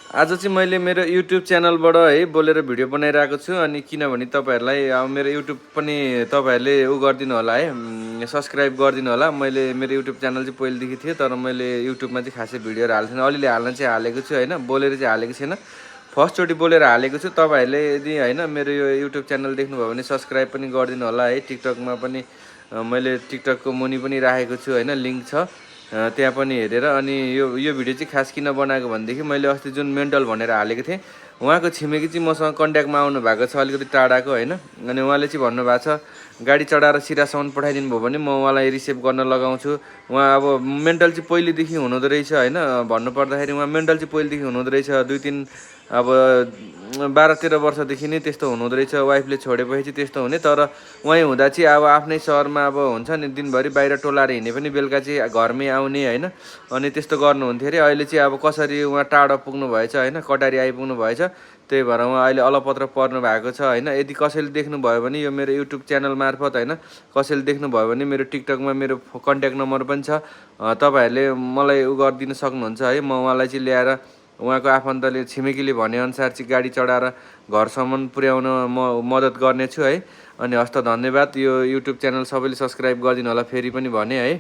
आज चाहिँ मैले मेरो युट्युब च्यानलबाट है बोलेर भिडियो बनाइरहेको छु। अनि किनभने तपाईँहरूलाई अब मेरो युट्युब पनि तपाईँहरूले गरिदिनु होला है, सब्सक्राइब गरिदिनु होला। मैले मेरो युट्युब च्यानल चाहिँ पहिलेदेखि थियो, तर मैले युट्युबमा चाहिँ खासै भिडियोहरू हाल्थेन। अलिअलि हाल्न चाहिँ हालेको छु होइन, बोलेर चाहिँ हालेको छैन। फर्स्टचोटि बोलेर हालेको छु। तपाईँहरूले यदि होइन मेरो यो युट्युब च्यानल देख्नुभयो भने सब्सक्राइब पनि गरिदिनु होला है। टिकटकमा पनि मैले टिकटकको मुनि पनि राखेको छु होइन, लिङ्क छ त्यहाँ पनि हेरेर। अनि यो भिडियो चाहिँ खास किन बनाएको भनेदेखि मैले अस्ति जुन मेन्टल भनेर हालेको थिएँ, उहाँको छिमेकी चाहिँ मसँग कन्ट्याक्टमा आउनु भएको छ, अलिकति टाढाको होइन। अनि उहाँले चाहिँ भन्नुभएको छ गाडी चढाएर सिरासम्म पठाइदिनु भयो भने म उहाँलाई रिसिभ गर्न लगाउँछु। उहाँ अब मेन्टल चाहिँ पहिलेदेखि हुनुहुँदो रहेछ होइन, भन्नुपर्दाखेरि उहाँ मेन्टल चाहिँ पहिलेदेखि हुनुहुँदो रहेछ। 2-3 अब 12-13 वर्षदेखि नै त्यस्तो हुनुहुँदो रहेछ। वाइफले छोडेपछि त्यस्तो हुने, तर उहीँ हुँदा चाहिँ अब आफ्नै सहरमा अब हुन्छ नि, दिनभरि बाहिर टोलाएर हिँडे पनि बेलुका चाहिँ घरमै आउने होइन। अनि त्यस्तो गर्नुहुन्थ्यो अरे। अहिले चाहिँ अब कसरी उहाँ टाढो पुग्नु भएछ होइन, कटारी आइपुग्नु भएछ। त्यही भएर उहाँ अहिले अलपत्र पर्नु भएको छ होइन। यदि कसैले देख्नुभयो भने यो मेरो युट्युब च्यानल मार्फत होइन, कसैले देख्नुभयो भने मेरो टिकटकमा मेरो कन्ट्याक्ट नम्बर पनि छ। तपाईँहरूले मलाई गरिदिन सक्नुहुन्छ है। म उहाँलाई चाहिँ ल्याएर उहाँको आफन्तले छिमेकीले भनेअनुसार चाहिँ गाडी चढाएर घरसम्म पुर्याउन म मद्दत गर्नेछु है। अनि हस्त धन्यवाद। यो युट्युब च्यानल सबैले सब्सक्राइब गरिदिनु होला फेरि पनि भने है।